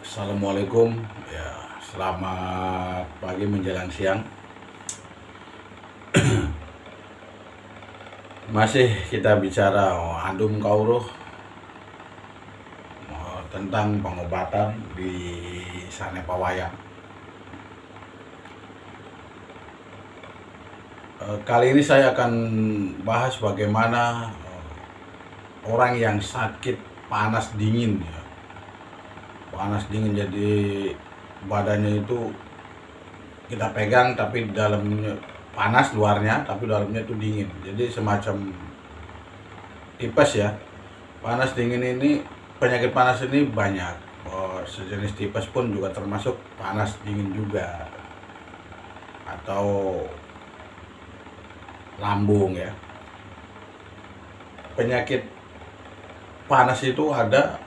Assalamualaikum, ya, selamat pagi menjelang siang. Masih kita bicara andum kauruh tentang pengobatan di Sane Pawayang. Kali ini saya akan bahas bagaimana orang yang sakit panas dingin, ya. Panas dingin, jadi badannya itu kita pegang tapi dalamnya panas, luarnya tapi dalamnya itu dingin, jadi semacam tipes ya. Panas dingin ini, penyakit panas ini banyak. Sejenis tipes pun juga termasuk panas dingin juga, atau lambung ya. Penyakit panas itu ada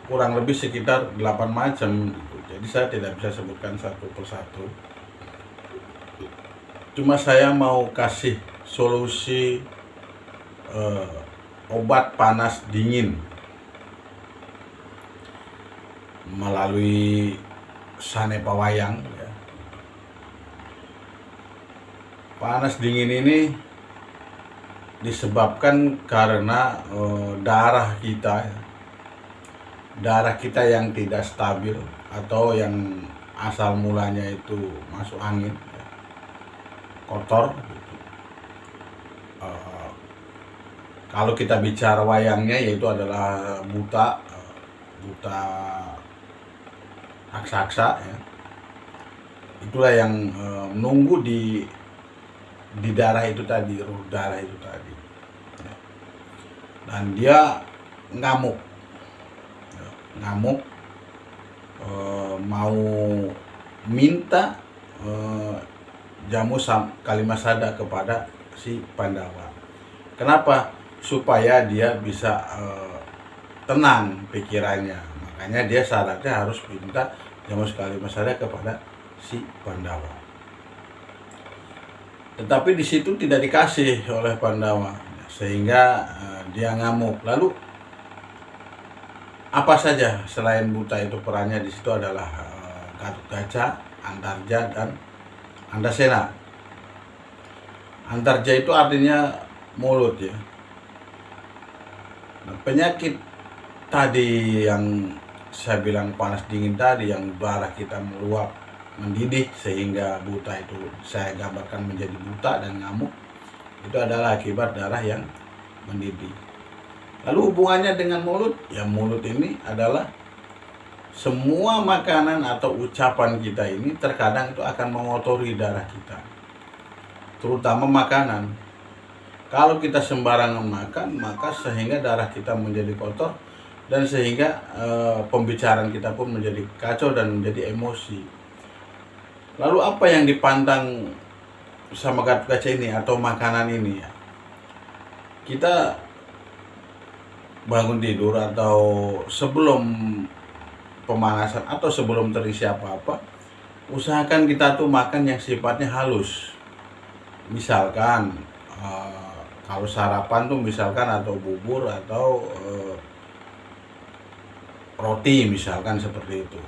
kurang lebih sekitar 8 macam gitu. Jadi saya tidak bisa sebutkan satu persatu. Cuma saya mau kasih solusi obat panas dingin melalui Sane Pawayang ya. Panas dingin ini disebabkan karena darah kita yang tidak stabil, atau yang asal mulanya itu masuk angin ya, kotor gitu. Kalau kita bicara wayangnya, yaitu adalah buta raksasa ya. Itulah yang menunggu di darah itu tadi, ruh darah itu tadi ya. Dan dia ngamuk, mau minta jamu Kalimasada kepada si Pandawa. Kenapa? Supaya dia bisa tenang pikirannya. Makanya dia syaratnya harus minta jamu Kalimasada kepada si Pandawa. Tetapi di situ tidak dikasih oleh Pandawa, sehingga dia ngamuk. Lalu apa saja selain buta itu perannya di situ adalah Gatotkaca, Antarja, dan Antasena. Antarja itu artinya mulut ya. Nah, penyakit tadi yang saya bilang panas dingin tadi, yang darah kita meluap mendidih sehingga buta itu saya gambarkan menjadi buta dan ngamuk, itu adalah akibat darah yang mendidih. Lalu hubungannya dengan mulut, ya mulut ini adalah semua makanan atau ucapan kita ini terkadang itu akan mengotori darah kita, terutama makanan. Kalau kita sembarangan makan, maka sehingga darah kita menjadi kotor, dan sehingga pembicaraan kita pun menjadi kacau dan menjadi emosi. Lalu apa yang dipandang sama Gatotkaca ini atau makanan ini ya? Kita bangun tidur atau sebelum pemanasan atau sebelum terisi apa-apa, usahakan kita tuh makan yang sifatnya halus. Misalkan kalau sarapan tuh misalkan atau bubur atau roti misalkan, seperti itu.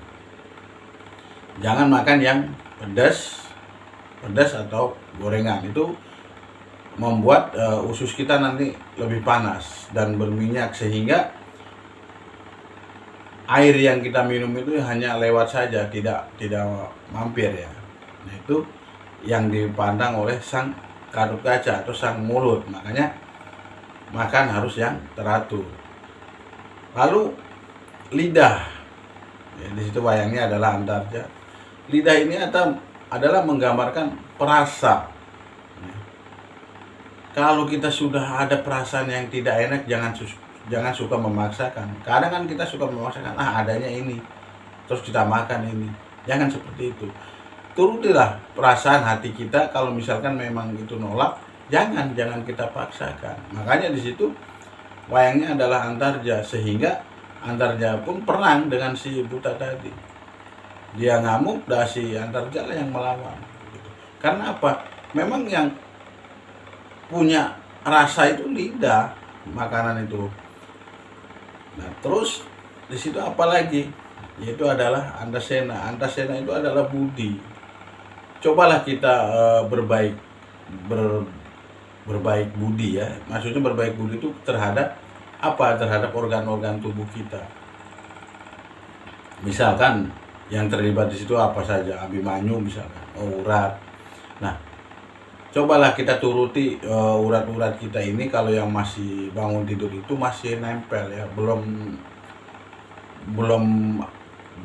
Jangan makan yang pedas atau gorengan. Itu membuat usus kita nanti lebih panas dan berminyak, sehingga air yang kita minum itu hanya lewat saja, tidak mampir ya. Nah, itu yang dipandang oleh sang Gatotkaca atau sang mulut. Makanya makan harus yang teratur. Lalu lidah ya, di situ wayangnya adalah Antarja. Lidah ini adalah menggambarkan perasa. Kalau kita sudah ada perasaan yang tidak enak, jangan suka memaksakan. Kadang kan kita suka memaksakan, adanya ini, terus kita makan ini. Jangan seperti itu. Turutilah perasaan hati kita. Kalau misalkan memang itu nolak, jangan kita paksakan. Makanya di situ wayangnya adalah Antarja, sehingga Antarja pun perang dengan si buta tadi. Dia ngamuk, dan si Antarja lah yang melawan. Karena apa? Memang yang punya rasa itu lidah makanan itu. Nah, terus di situ apa lagi? yaitu adalah Antasena. Antasena itu adalah budi. Cobalah kita berbaik budi ya. Maksudnya berbaik budi itu terhadap apa? Terhadap organ-organ tubuh kita. Misalkan yang terlibat di situ apa saja, Abimanyu misalkan, urat. Nah, cobalah kita turuti urat-urat kita ini. Kalau yang masih bangun tidur itu masih nempel ya, belum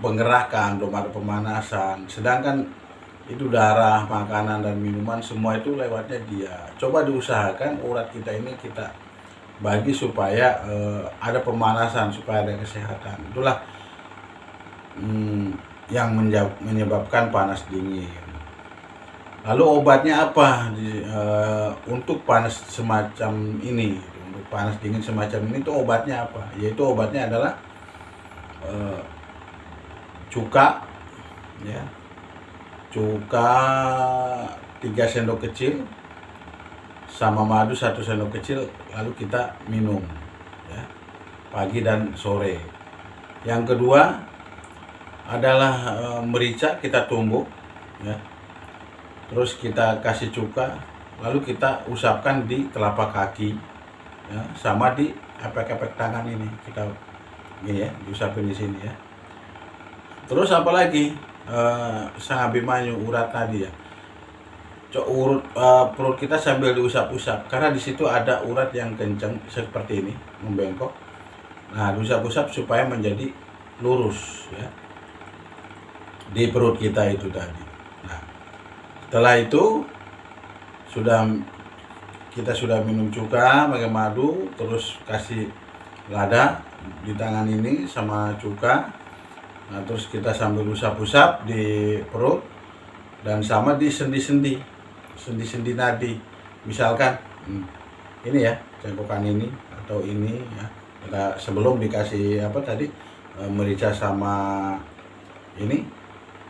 menggerakkan, belum ada pemanasan. Sedangkan itu darah, makanan dan minuman semua itu lewatnya dia. Coba diusahakan urat kita ini kita bagi supaya ada pemanasan, supaya ada kesehatan. Itulah yang menyebabkan panas dingin. Lalu obatnya apa untuk panas semacam ini? Untuk panas dingin semacam ini itu obatnya apa? Yaitu obatnya adalah cuka ya. Cuka 3 sendok kecil sama madu 1 sendok kecil, lalu kita minum ya, pagi dan sore. Yang kedua adalah merica kita tumbuk ya. Terus kita kasih cuka, lalu kita usapkan di telapak kaki ya, sama di epek-epek tangan ini. Kita ini ya, diusapin di sini ya. Terus apa lagi? Sang Abimanyu, urat tadi ya. Perut kita sambil diusap-usap, karena di situ ada urat yang kencang seperti ini, membengkok. Nah, diusap-usap supaya menjadi lurus ya di perut kita itu tadi. Nah, setelah itu kita sudah minum cuka pakai madu, terus kasih lada di tangan ini sama cuka. Nah, terus kita sambil usap-usap di perut dan sama di sendi-sendi nadi. Misalkan ini ya, cengkokan ini atau ini ya. Kita sebelum dikasih apa tadi, merica sama ini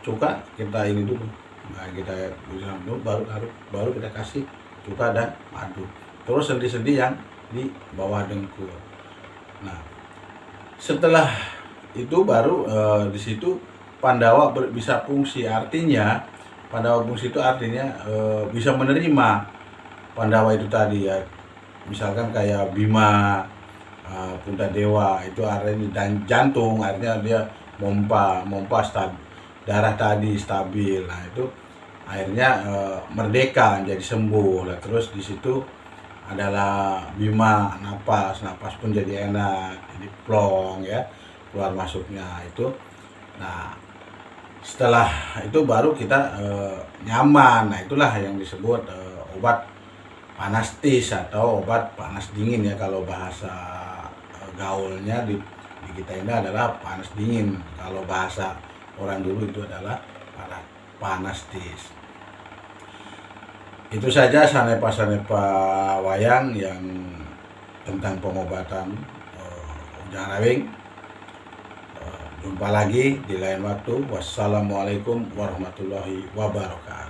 cuka, kita ini dulu. Nah, kita usap dulu, baru kita kasih cuka dan madu. Terus sendi-sendi yang di bawah dengkul. Nah, setelah itu baru di situ Pandawa bisa fungsi. Artinya Pandawa fungsi itu artinya bisa menerima Pandawa itu tadi ya. Misalkan kayak Bima, Puntadewa itu artinya, dan jantung artinya dia mompa darah tadi stabil. Nah, itu akhirnya merdeka, jadi sembuh lah. Terus di situ adalah Bima, napas pun jadi enak, jadi plong ya, keluar masuknya itu. Nah, setelah itu baru kita nyaman. Nah, itulah yang disebut obat panas tis atau obat panas dingin ya, kalau bahasa gaulnya di kita ini adalah panas dingin. Kalau bahasa orang dulu itu adalah panas tis. Itu saja sanepa wayang yang tentang pengobatan Ujang Rawing. Jumpa lagi di lain waktu. Wassalamualaikum warahmatullahi wabarakatuh.